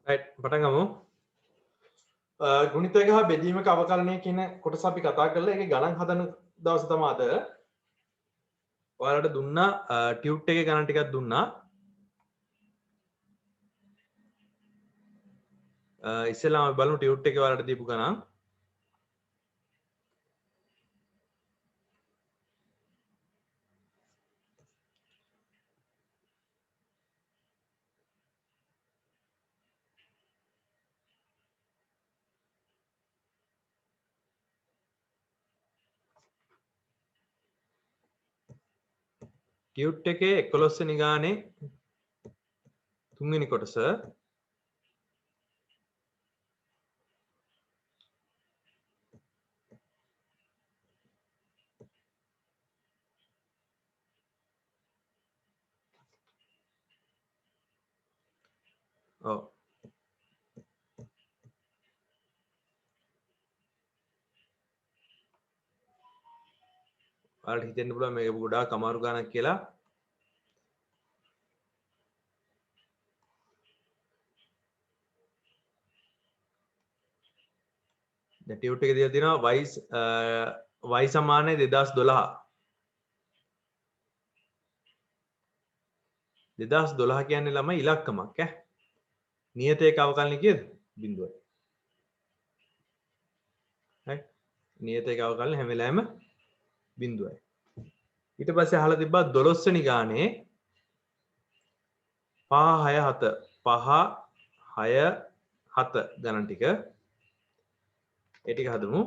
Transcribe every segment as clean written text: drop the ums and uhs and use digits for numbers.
right පටන් ගමු. ගුණිතයක හා බෙදීමක අවකලනය කියන කොටස අපි කතා කරලා ඒකේ ගණන් හදන දවස තමයි අද. ඔයාලට දුන්නා ටියුට් එකේ ගණන් ටිකක් දුන්නා. ඉස්සෙල්ලාම අපි බලමු ටියුට් එකේ ඔයාලට දීපු ගණන්. ටියුට් එකේ 11 වෙනි ගානේ 3 වෙනි කොටස ඔව් ඔයාලට හිතෙන්න පුළුවන් මේක ගොඩාක් අමාරු ගණනක් කියලා. දැන් ටියුට් එකේ දීලා තියෙනවා y සමානයි 2012. 2012 කියන්නේ ළමයි ඉලක්කමක් ඈ. නියත ඒක අවකලනය කීයද? 0යි. හරි. නියත ඒක අවකලනය හැම වෙලාවෙම 0යි. ඊට පස්සේ අහලා තිබ්බා 12 වෙනි ගානේ 5 6 7 ගණන් ටික. ඒ ටික හදමු.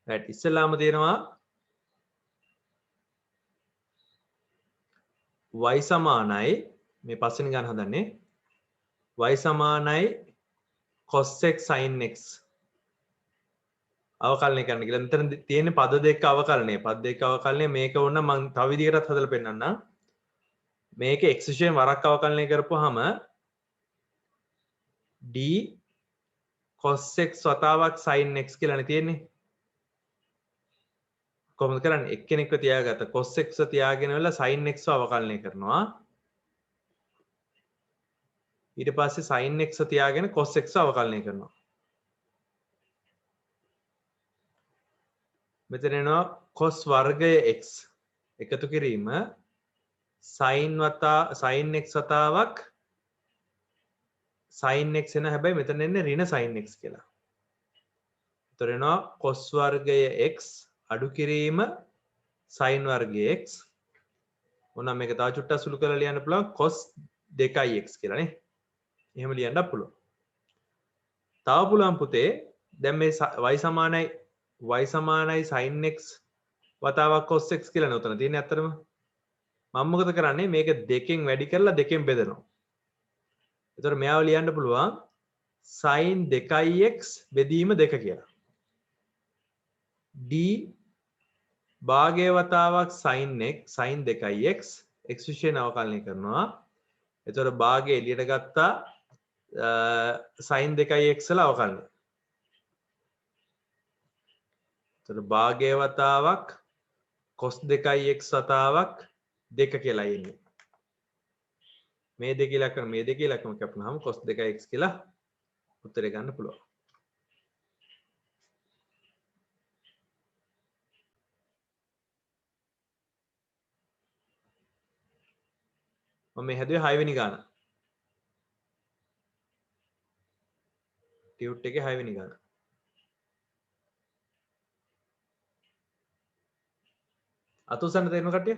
right ඉස්සෙල්ලාම තියෙනවා y සමානයි මේ පස්වෙනි ගාන හදන්නේ y සමානයි cos x sin x අවකලනය කරන්න කියලා. මෙතන තියෙන පද දෙක අවකලනය. පද දෙක අවකලනය මේක වුණ මම තව විදිහකටත් හදලා පෙන්නන්නම්. මේක x විශේෂයෙන් වරක් අවකලනය කරපුවාම d cos x වතාවක් sin x කියලානේ තියෙන්නේ. කොහොමද කරන්නේ? එක්කෙනෙක්ව තියාගත්ත cos x තියාගෙන වෙලා sin x අවකලනය කරනවා. ඊට පස්සේ sin x තියාගෙන cos x අවකලනය කරනවා. මෙතන එනවා cos වර්ගය x එකතු කිරීම sin x වතාවක් sin x එන හැබැයි මෙතන එන්නේ ඍණ sin x කියලා. ඒතර එනවා cos වර්ගය x අඩු කිරීම sin වර්ගය x. මොනවා මේක තව චුට්ටක් සුළු කරලා ලියන්න පුළුවන් cos 2x කියලා නේ. එහෙම ලියන්නත් පුළුවන්. තව පුළුවන් පුතේ දැන් මේ y සමානයි sin x වතාවක් cos x කියලා නේ උතන තියෙන්නේ අත්‍තරම. මම මොකද කරන්නේ මේක දෙකෙන් වැඩි කරලා දෙකෙන් බෙදනවා. ඒතර මෙයාව ලියන්න පුළුවන් sin 2x බෙදීම 2 කියලා. d භාගය වතාවක් sin 2x x විශේෂයෙන් අවකලනය කරනවා. ඒතර භාගය එළියට ගත්තා sin 2x වල අවකලනය. ඒතර භාගය වතාවක් cos 2x වතාවක් 2 කියලා එන්නේ. මේ දෙක ඉලක්කම කැපුණාම cos 2x කියලා උත්තරේ ගන්න පුළුවන්. මම මේ හැදුවේ 6 වෙනි ගාන. ටියුට් එකේ 6 වෙනි ගාන. අතුසන්න තේරෙන කට්ටිය?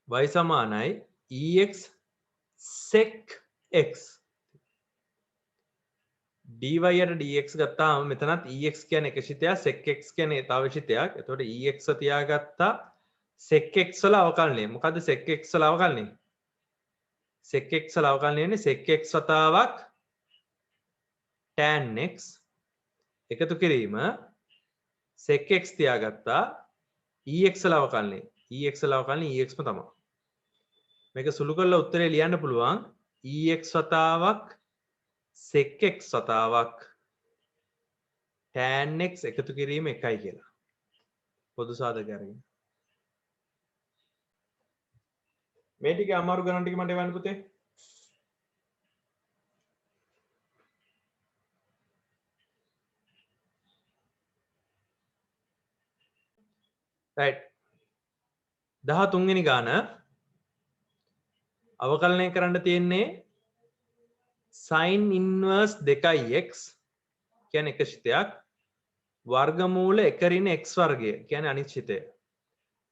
y සමානයි ex sec x dy යට dx ගත්තාම මෙතනත් ex කියන්නේ එක ශිතයක් sec x කියන්නේ තව ශිතයක්. එතකොට ex තියාගත්තා sec x වල අවකලනය. මොකද්ද sec x වල අවකලනය? sec x වල අවකලනය වෙන්නේ sec x වතාවක් tan x එකතු කිරීම sec x තියාගත්තා ex වල අවකලනය. ex වල අවකලනය ex ම තමයි. මේක සුළු කරලා උත්තරේ ලියන්න පුළුවන් ex වතාවක් sec x වතාවක් tan x එකතු කිරීම එකයි කියලා. පොදු සාධක අරගෙන. මේ ටික අමාරු ගණන් ටික මට එවන්න පුතේ. right 13 වෙනි ගාන අවකලනය කරන්න තියෙන්නේ sin inverse 2x කියන්නේ එක ශිතයක් වර්ගමූල 1 ඍණ x වර්ගය කියන්නේ අනිත් ශිතය.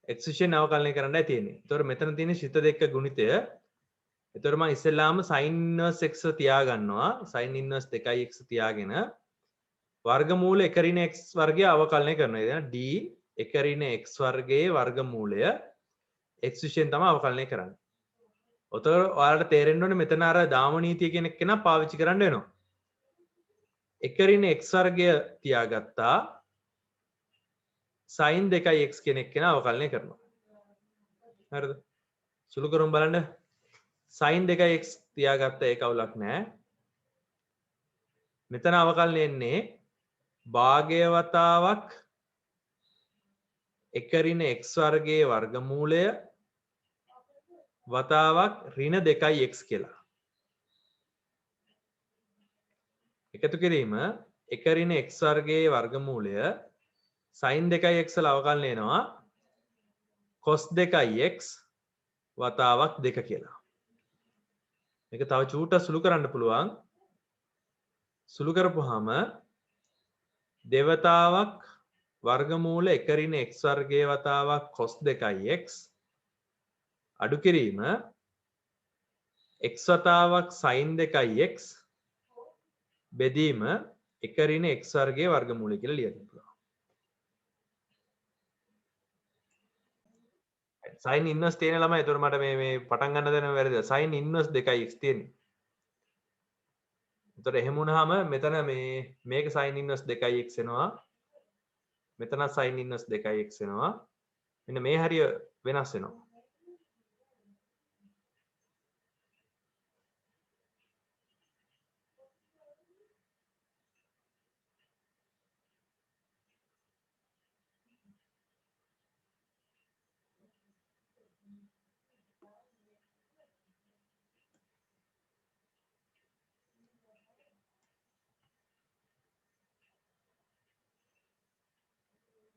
x විශේෂයෙන් අවකලනය කරන්නයි තියෙන්නේ. ඒතකොට මෙතන තියෙන ශිත දෙක ගුණිතය. ඒතකොට මම ඉස්සෙල්ලාම sin inverse x තියා ගන්නවා. sin inverse 2x තියාගෙන වර්ගමූල 1 ඍණ x වර්ගය අවකලනය කරනවා. එතන d 1 ඍණ x වර්ගයේ වර්ගමූලය x විශේෂයෙන් තමයි අවකලනය කරන්නේ. ඔතකොට ඔයාලට තේරෙන්න ඕනේ මෙතන අර දාම නීතිය කියන එක නා පාවිච්චි කරන්න වෙනවා. 1 ඍණ x වර්ගය තියාගත්තා sin 2x කියන එක නා අවකලනය කරනවා. හරිද? සුළු කරමු බලන්න. sin 2x තියාගත්ත ඒක අවුලක් නැහැ. මෙතන අවකලනය එන්නේ භාගය වතාවක් 1 ඍණ x වර්ගයේ වර්ගමූලය වතාවක් ඍණ 2x කියලා. එකතු කිරීම 1 ඍණ x වර්ගයේ වර්ගමූලය sin 2x වල අවකලනය වෙනවා cos 2x වතාවක් 2 කියලා. මේක තව චූට්ටක් සුළු කරන්න පුළුවන්. සුළු කරපුවාම දෙවතාවක් වර්ගමූල 1 ඍණ x වර්ගයේ වතාවක් cos 2x අඩු කිරීම x වතාවක් sin 2x බෙදීම 1 ඍණ x වර්ගයේ වර්ගමූලය කියලා ලියන්න පුළුවන්. sin inverse තියෙන ළමයි එතකොට මට මේ පටන් ගන්න දෙන වැරදිද? sin inverse 2x තියෙන්නේ. එතකොට එහෙම වුණාම මෙතන මේක sin inverse 2x එනවා. මෙතන sin inverse 2x එනවා. මෙන්න මේ හරිය වෙනස් වෙනවා.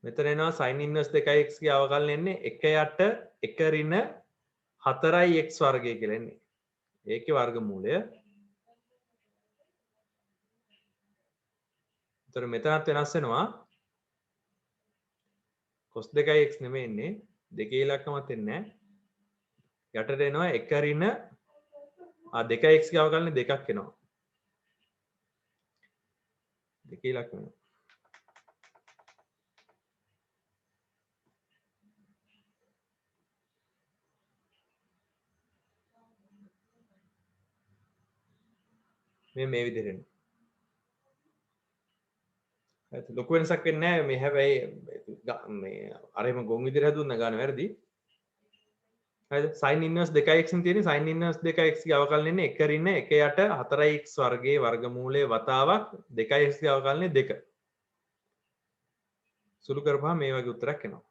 මෙතන එනවා sin inverse 2x ගේ අවකලනය එන්නේ 1 යට 1 ඍණ 4x වර්ගය කියලා එන්නේ. ඒකේ වර්ගමූලය. ඒතර මෙතනත් වෙනස් වෙනවා. cos 2x නෙමෙයි එන්නේ. දෙකේ ඉලක්කමත් එන්නේ නැහැ. යටට එනවා 1 ඍණ 2x ගේ අවකලනය 2ක් එනවා. දෙකේ ඉලක්කම එනවා. මේ විදිහට එනවා. හරි ලොකු වෙනසක් වෙන්නේ නැහැ. මේ හැබැයි මේ අරෙම ගොන් විදිහට හදුන්න ගන්න වැරදි. හරිද? sin inverse 2x න් තියෙන්නේ sin inverse 2x ගේ අවකලනය එන්නේ 1 ඍණ 1 යට 4x වර්ගයේ වර්ගමූලයේ වතාවක් 2x ගේ අවකලනය 2. සුළු කරපුවාම මේ වගේ උත්තරයක් එනවා.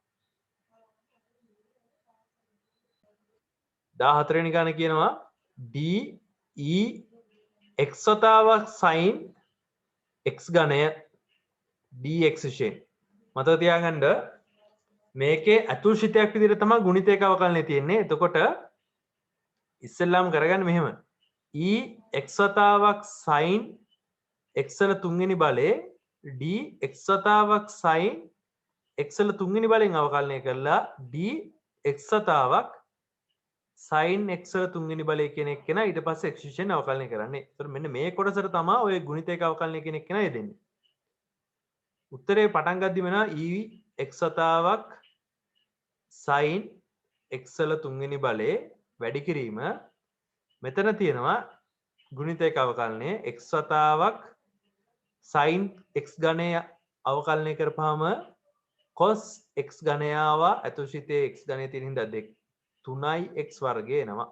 14 වෙනි ගාන කියනවා d e x වතාවක් sin x ඝනය dx විශේෂයෙන්. මතක තියාගන්න මේකේ ඇතුල් ශිතයක් විදිහට තමයි ගුණිතයක අවකලනය තියෙන්නේ. එතකොට ඉස්සෙල්ලාම කරගන්න මෙහෙම. e x වතාවක් sin x වල තුන්වෙනි බලය d x වතාවක් sin x වල තුන්වෙනි බලෙන් අවකලනය කරලා d x වතාවක් sin x වල තුන්වෙනි බලය කියන එක කෙනා ඊට පස්සේ x විශේෂයෙන් අවකලනය කරන්නේ. ඒතර මෙන්න මේ කොටසට තමයි ඔය ගුණිතයක අවකලනය කියන එක කෙනා යෙදෙන්නේ. උත්තරේ පටන් ගද්දි වෙනවා e x වතාවක් sin x වල තුන්වෙනි බලේ වැඩි කිරීම මෙතන තියෙනවා ගුණිතයක අවකලනය x වතාවක් sin x ඝනය අවකලනය කරපුවාම cos x ඝනය ආවා අතුෂිතේ x ඝනය තියෙන හින්දා 3x වර්ගය එනවා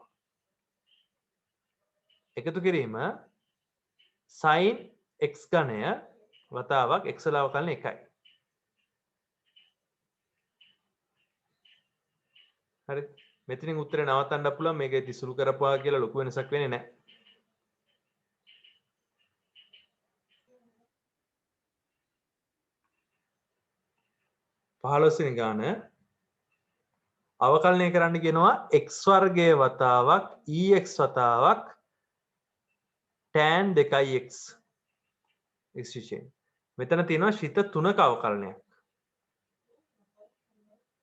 එකතු කිරීම sin x ඝනය වතාවක් x වල අවකලන 1යි හරි මෙතනින් උත්තරේ නවත්තන්න පුළුවන් මේක ඉතින් සුළු කරපුවා කියලා ලොකු වෙනසක් වෙන්නේ නැහැ 15 වෙනි ගාන අවකලනය කරන්න කියනවා x වර්ගයේ වතාවක් ex වතාවක් tan 2x x විශේෂයෙන් මෙතන තියෙනවා ශිත 3ක අවකලනයක්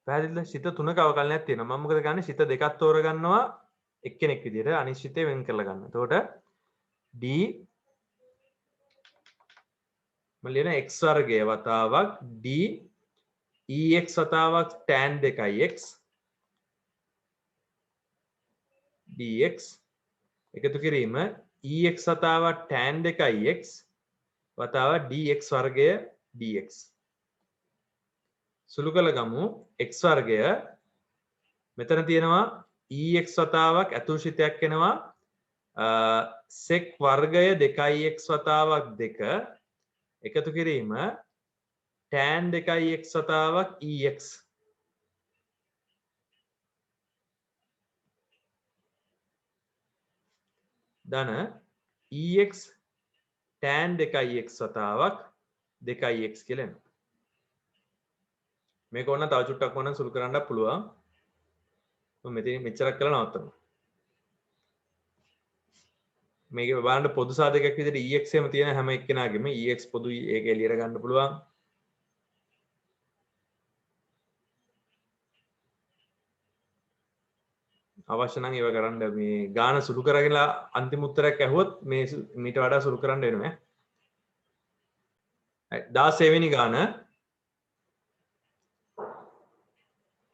පැහැදිලිද ශිත 3ක අවකලනයක් තියෙනවා මම මොකද ගන්නේ ශිත දෙකක් තෝරගන්නවා එක්කෙනෙක් විදිහට අනිත් ශිතේ වෙන් කරලා ගන්න. එතකොට d මම ලියන x වර්ගයේ වතාවක් d ex වතාවක් tan 2x dx එකතු කිරීම ex වතාවක් tan 2x වතාවක් dx වර්ගය dx සුළු කළ ගමු x වර්ගය මෙතන තියෙනවා ex වතාවක් අතුෂිතයක් එනවා sec වර්ගය 2x වතාවක් 2 එකතු කිරීම tan 2x වතාවක් ex ධන ex tan 2x වතාවක් 2x කියලා එනවා. මේක ඕන තව චුට්ටක් ඕන සුළු කරන්න පුළුවන්. මම මෙතන මෙච්චරක් කරලා නවත්තනවා. මේක බලන්න පොදු සාධකයක් විදිහට ex එම තියෙන හැම එක්කෙනාගෙම ex පොදුයි ඒක එළියට ගන්න පුළුවන්. අවශ්‍ය නම් ඒව කරන්න මේ ගාන සුළු කරගෙන අන්තිම උත්තරයක් ඇහුවොත් මේ මීට වඩා සුළු කරන්න වෙනවා. 16 වෙනි ගාන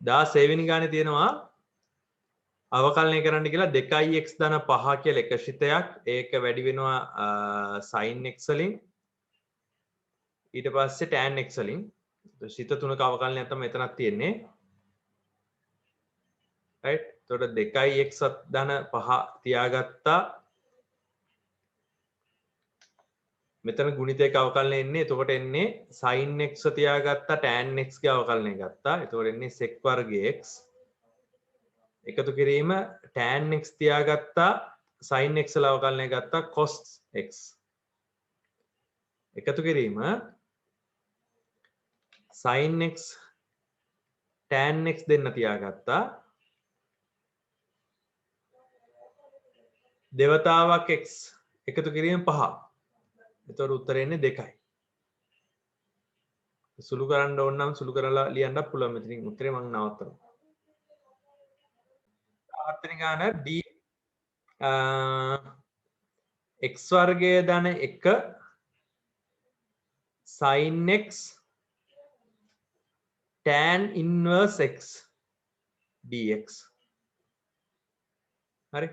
16 වෙනි ගානේ තියෙනවා අවකලනය කරන්න කියලා 2x ධන 5 කියලා එක ශිතයක් ඒක වැඩි වෙනවා sin x වලින් ඊට පස්සේ tan x වලින් ශිත තුනක අවකලනයක් තමයි මෙතනක් තියෙන්නේ right එතකොට 2x ධන 5 තියාගත්තා මෙතන ගුණිතයක අවකලනය එන්නේ එතකොට එන්නේ sin x තියාගත්තා tan x ගේ අවකලනය ගත්තා එතකොට එන්නේ sec වර්ගයේ x එකතු කිරීම tan x තියාගත්තා sin x වල අවකලනය ගත්තා cos x එකතු කිරීම sin x tan x දෙන්න තියාගත්තා දෙවතාවක් x එකතු කිරීම 5 එතකොට උත්තරේ එන්නේ 2යි සුළු කරන්න ඕන නම් සුළු කරලා ලියන්න පුළුවන් මෙතනින් උත්තරේ මම නවත්තනවා ආත්‍රික ගාන d x වර්ගයේ ධන 1 sin x tan inverse x dx හරි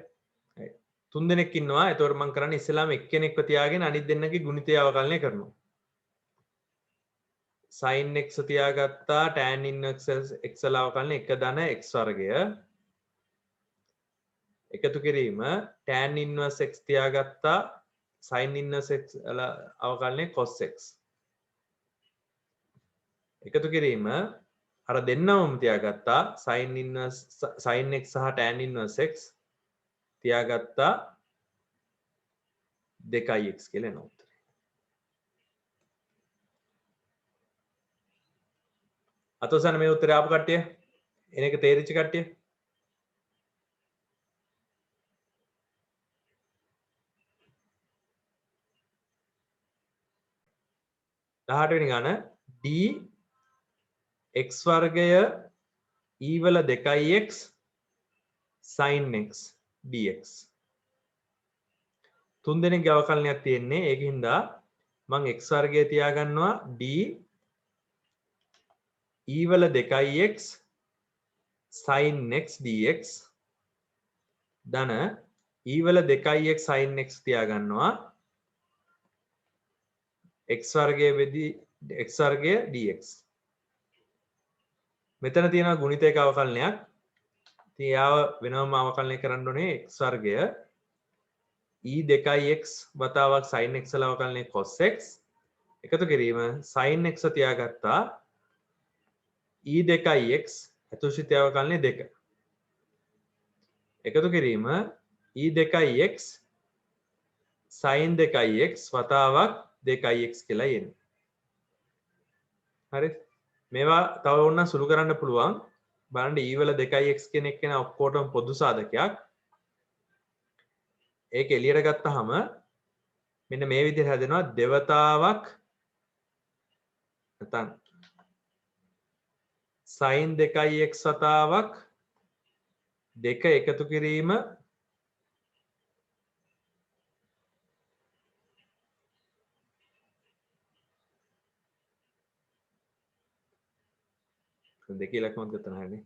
තුන් දෙනෙක් ඉන්නවා එතකොට මම කරන්නේ ඉස්සෙල්ලාම එක්කෙනෙක්ව තියාගෙන අනිත් දෙන්නගේ ගුණිතය අවකලනය කරනවා sin x තියාගත්තා tan inverse x වල අවකලනය 1 ධන x වර්ගය එකතු කිරීම tan inverse x තියාගත්තා sin inverse x වල අවකලනය cos x එකතු කිරීම අර දෙන්නවම තියාගත්තා sin inverse sin x සහ tan inverse x තියාගත්තා 2x කියලා එනවා උත්තරේ. අතෝසන මේ උත්තරේ ආපු කට්ටිය එන එක තේරිච්ච කට්ටිය 18 වෙනි ගාන d x වර්ගය e වල 2x sin x dx තුන් දෙනෙක්ගේ අවකලනයක් තියෙන්නේ ඒකින්ද මම x වර්ගය තියාගන්නවා d e වල 2x sin x dx ධන e වල 2x sin x තියාගන්නවා x වර්ගය බෙදී x වර්ගය dx. මෙතන තියෙනවා ගුණිතයක අවකලනයක්. ඉතින් යාව වෙනම අවකලනය කරන්න ඕනේ x වර්ගය e 2x වතාවක් sin x වල අවකලනය cos x එකතු කිරීම sin x තියාගත්තා e 2x අතුරුසිත අවකලනය 2 එකතු කිරීම e 2x sin 2x වතාවක් 2x කියලා එන්නේ. හරි. මේවා තව ඕනනම් සුළු කරන්න පුළුවන්. බලන්න e වල 2x කියන එක නේ ඔක්කොටම පොදු සාධකයක්. ඒක එළියට ගත්තාම මෙන්න මේ විදිහට හැදෙනවා දෙවතාවක් නැත්නම් sin 2x වතාවක් 2 එකතු කිරීම දෙකේ ඉලක්කමත් ගන්න හැනේ.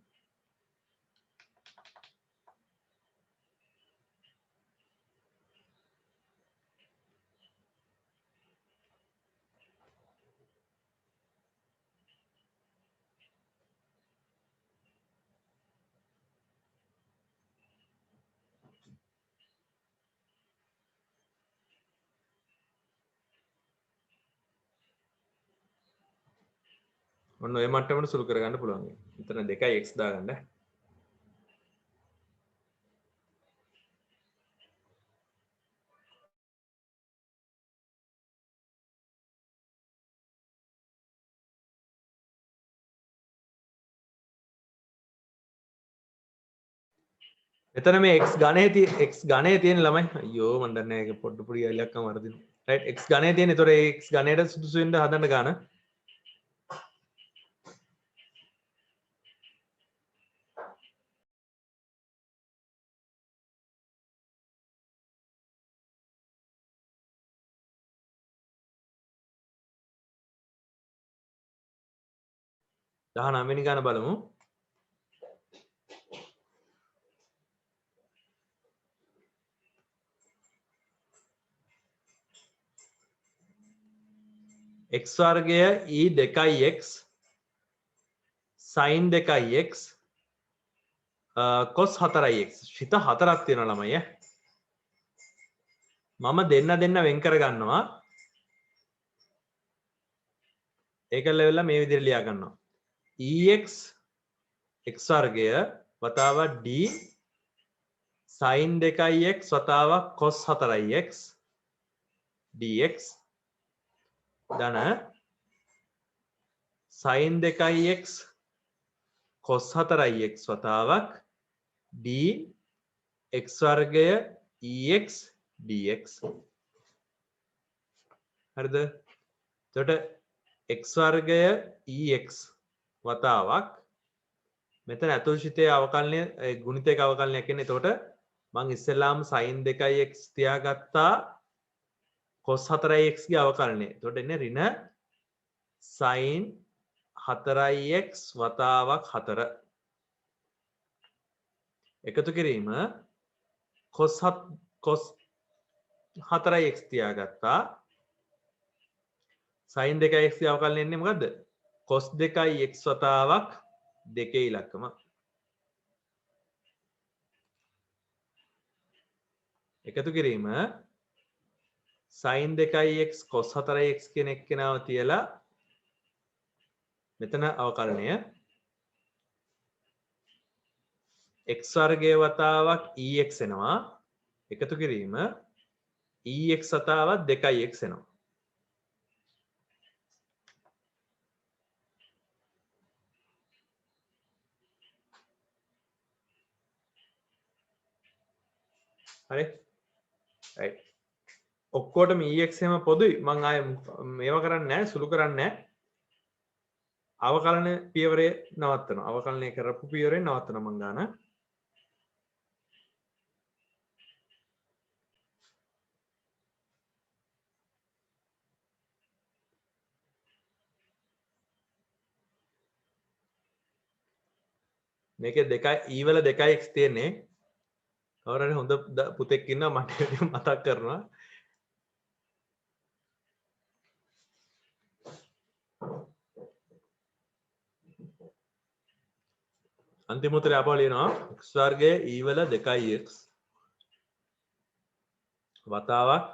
ඔන්න ඔය මට්ටමට සුළු කරගන්න පුළුවන්. මෙතන 2x දාගන්න. මෙතන මේ x ගණයේ තියෙන ළමයි අයියෝ මන් දන්නේ නැහැ ඒක පොඩි ඉලක්කම් වර්ධිනවා. රයිට් x ගණයේ තියෙන. ඒතොර ඒ x ගණයට සුදුසු වෙන්න හදන්න ගන්න. දහ 9 වෙනි ගාන බලමු. x වර්ගය e 2x sin 2x cos 4x ශිත 4ක් තියෙනවා ළමයි ඈ. මම දෙන්න වෙන් කර ගන්නවා. ඒක ලෙවල් මේ විදිහට ලියා ගන්නවා. ex x වර්ගය වතාවක් d sin 2x වතාවක් cos 4x dx ධන sin 2x cos 4x වතාවක් d x වර්ගය ex dx. හරිද? එතකොට x වර්ගය ex වතාවක් මෙතන අතුරුසිතේ අවකලනය ගුණිතයක අවකලනයක් එන්නේ. එතකොට මම ඉස්සෙල්ලාම sin 2x තියාගත්තා cos 4x ගේ අවකලනය. එතකොට එන්නේ ඍණ sin 4x වතාවක් 4 එකතු කිරීම cos 4x තියාගත්තා sin 2x ගේ අවකලනය එන්නේ මොකද්ද? cos 2x වතාවක් 2 ඉලක්කම. එකතු කිරීම sin 2x cos 4x කියන එක්කෙනාව තියලා මෙතන අවකලනය x වර්ගය වතාවක් ex එනවා. එකතු කිරීම ex වතාවක් 2x එනවා. හරි? right. ඔක්කොටම ex එම පොදුයි. මම ආයේ මේවා කරන්නේ නැහැ, සුළු කරන්නේ නැහැ. අවකලන පියවරේ නවත්තනවා. අවකලනය කරපු පියවරේ නවත්තනවා මම ගන්න. මේකේ දෙකයි e වල 2x තියෙන්නේ. කවුරු හරි හොඳ පුතෙක් ඉන්නවා මට මතක් කරනවා. අන්තිම උත්තරය ආපහු ලියනවා x වර්ගය e වල 2x වතාවක්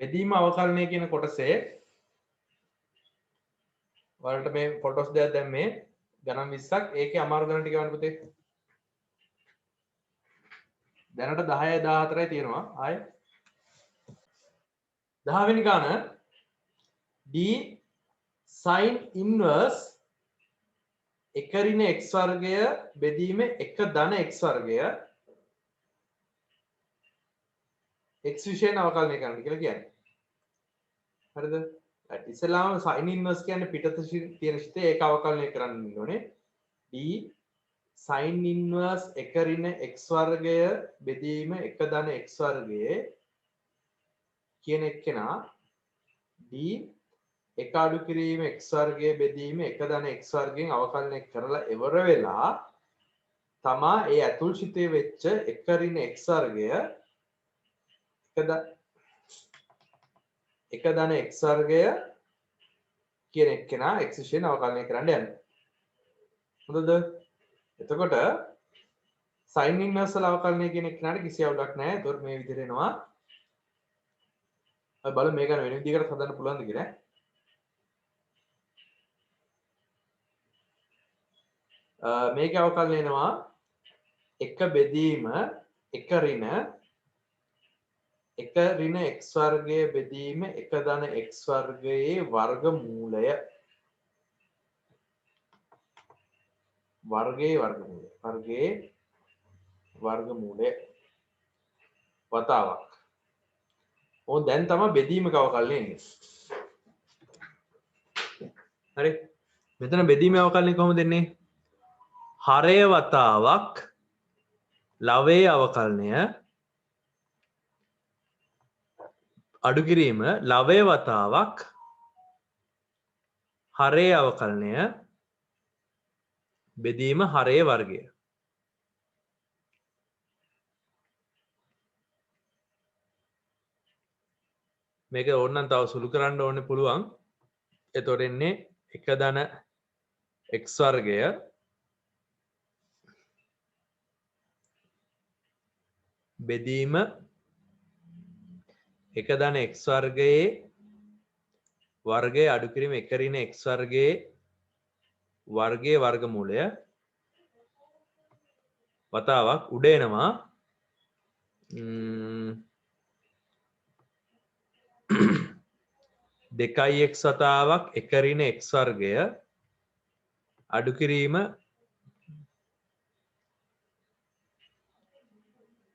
බෙදීම අවකලනය කියන කොටසේ වලට මේ ෆොටෝස් දෙයක් දැම්මේ ගණන් 20ක් ඒකේ අමාරු ගණන් ටික ගන්න පුතේ දැනට 10යි 14යි තියෙනවා ආයේ 10 වෙනි ගාන d sin inverse 1 ඍණ x වර්ගය බෙදීම 1 ධන x වර්ගය x විශේෂයෙන් අවකලනය කරන්න කියලා කියන්නේ. හරිද? ඉස්සෙල්ලාම sin inverse කියන්නේ පිටත තියෙන ශිතේ ඒක අවකලනය කරන්න ඕනේ. d sin inverse 1 ඍණ x වර්ගය බෙදීම 1 ධන x වර්ගයේ කියන එක්කෙනා d 1 අඩු කිරීම x වර්ගය බෙදීම 1 ධන x වර්ගයෙන් අවකලනය කරලා ඉවර වෙලා තමා ඒ ඇතුල්ශිතයේ වෙච්ච 1 ඍණ x වර්ගය 1 ධන x වර්ගය කියන එක්කෙනා x විශයෙන් අවකලනය කරන්න යනවා. හොඳද? එතකොට sin inverse වල අවකලනය කියන එක්කෙනාට කිසි අවුලක් නැහැ. ඒතකොට මේ විදිහට එනවා. අපි බලමු මේක වෙන විදිහකට හදන්න පුළුවන්ද කියලා. මේකේ අවකලනය එනවා 1 බෙදීම 1 ඍණ 1 ඍණ x වර්ගය බෙදීම 1 ධන x වර්ගයේ වර්ගමූලය වර්ගමූලය වතාවක්. ඕන් දැන් තමයි බෙදීමක අවකලනය එන්නේ. හරි. මෙතන බෙදීමේ අවකලනය කොහොමද එන්නේ? හරය වතාවක් ලවයේ අවකලනය අඩු කිරීම ලවය වතාවක් හරයේ අවකලනය බෙදීම හරයේ වර්ගය. මේක ඕනනම් තව සුළු කරන්න ඕනේ පුළුවන්. එතකොට එන්නේ 1 ධන x වර්ගය බෙදීම 1 ධන x වර්ගයේ වර්ගය අඩු කිරීම 1 ඍණ x වර්ගයේ වර්ගයේ වර්ගමූලය වතාවක් උඩ එනවා 2x වතාවක් 1 ඍණ x වර්ගය අඩු කිරීම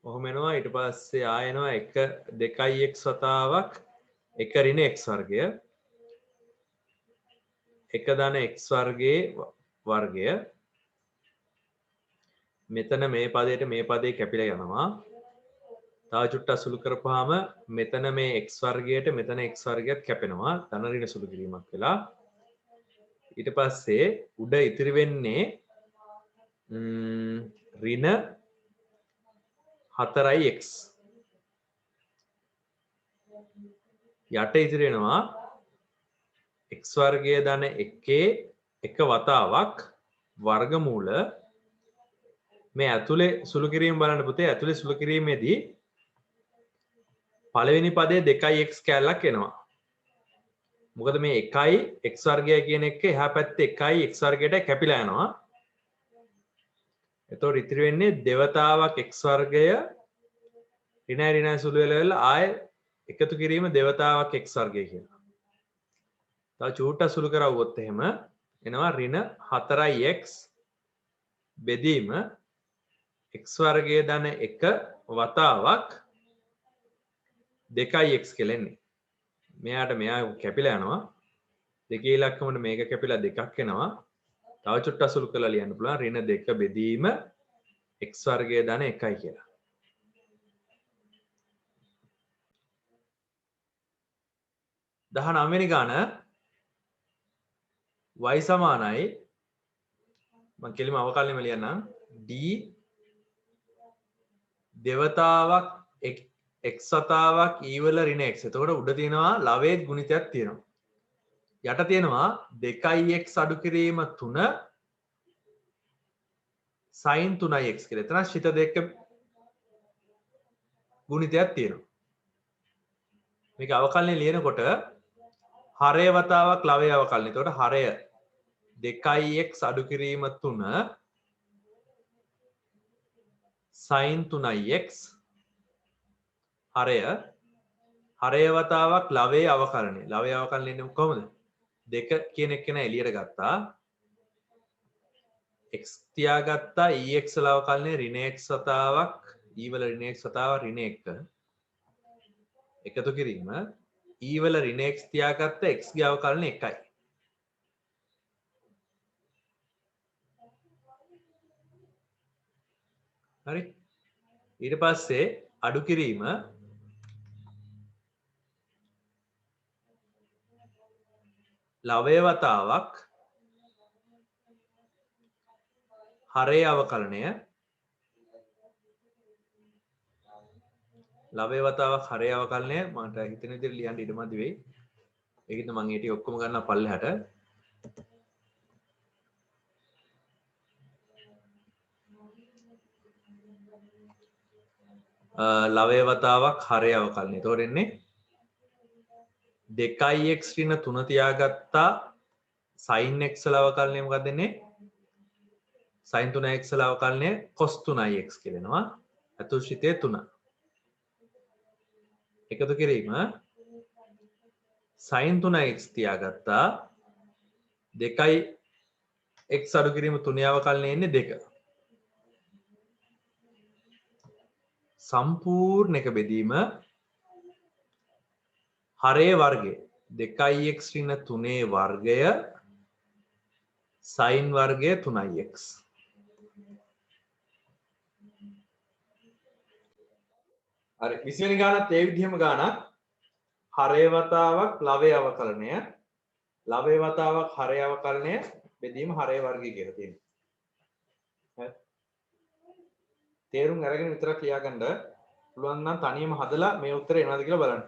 ඔහොම එනවා. ඊට පස්සේ ආයෙනවා 2x වතාවක් 1 ඍණ x වර්ගය 1 ධන x වර්ගයේ වර්ගය. මෙතන මේ පදයට මේ පදේ කැපිලා යනවා. තව චුට්ටක් සුළු කරපුවාම මෙතන මේ x වර්ගයට මෙතන x වර්ගයත් කැපෙනවා. ධන ඍණ සුළු කිරීමක් වෙලා. ඊට පස්සේ උඩ ඉතිරි වෙන්නේ ඍණ 4x. යට ඉතිරි වෙනවා x වර්ගය ධන 1 එක වතාවක් වර්ගමූල මේ ඇතුලේ සුළු කිරීම බලන්න පුතේ. ඇතුලේ සුළු කිරීමේදී පළවෙනි පදයේ 2x කැලලක් එනවා. මොකද මේ 1යි x වර්ගය කියන එක එහා පැත්තේ 1යි x වර්ගයට කැපිලා යනවා. එතකොට ඉතිරි වෙන්නේ දෙවතාවක් x වර්ගය ඍණයි සුළු වෙලා ආය එකතු කිරීම දෙවතාවක් x වර්ගය කියලා. තව චූට්ටක් සුළු කරවුවොත් එහෙම එනවා ඍණ 4x බෙදීම x වර්ගයේ ධන 1 වතාවක් 2x කියලා එන්නේ. මෙයාට මෙයා කැපිලා යනවා. දෙකේ ඉලක්කමට මේක කැපිලා 2ක් එනවා. තව චුට්ටක් සුළු කරලා ලියන්න පුළුවන් ඍණ 2 බෙදීම x වර්ගයේ ධන 1යි කියලා. දහනවවෙනි ගාන y සමානයි මම කෙලිම අවකලනයම ලියන්නම් d දෙවතාවක් x වතාවක් e වල ඍණ x. එතකොට උඩ තියෙනවා ලවයේ ගුණිතයක් තියෙනවා. යට තියෙනවා 2x අඩු කිරීම 3 sin 3x කියලා. එතන ශිත දෙක ගුණිතයක් තියෙනවා. මේක අවකලනය ලියනකොට හරය වතාවක් ලවයේ අවකලනය. එතකොට හරය 2x අඩු කිරීම 3 sin 3x හරය වතාවක් ලවයේ අවකලනය. ලවයේ අවකලනය එන්නේ කොහොමද? 2 කියන එක නේ එළියට ගත්තා. x තියාගත්තා ex වල අවකලනය ඍණ x වතාවක් e වල ඍණ x වතාවක් ඍණ 1 එකතු කිරීම e වල ඍණ x තියාගත්ත x ගේ අවකලනය 1යි. හරි ඊට පස්සේ අඩු කිරීම ලවය වතාවක් හරේ අවකලනය ලවය වතාවක් හරේ අවකලනය මට හිතෙන විදිහට ලියන්න ඉඩ මදි වෙයි. ඒකින්ද මම ඒ ටික ඔක්කොම ගන්නවා පල්ලෙහාට. ලවය වතාවක් හරේ අවකලනය. එතකොට එන්නේ 2x ඍණ 3 තියාගත්තා sin x වල අවකලනය මොකක්ද එන්නේ? sin 3x වල අවකලනය cos 3x කියලා එනවා. අතුල්ශිතය 3. එකතු කිරීම sin 3x තියාගත්තා 2x අඩු කිරීම 3 අවකලනය එන්නේ 2. සම්පූර්ණ එක බෙදීම හරේ වර්ගය 2x ඍණ 3 වර්ගය sin වර්ගය 3x. හරි 20 වෙනි ගානත් ඒ විදිහම ගානක් හරේ වතාවක් ලවය අවකලනය ලවය වතාවක් හරේ අවකලනය බෙදීම හරේ වර්ගය කියලා තියෙනවා. හරි තේරුම් අරගෙන විතරක් ලියා ගන්න පුළුවන් නම් තනියම හදලා මේ උත්තරේ එනවාද කියලා බලන්න.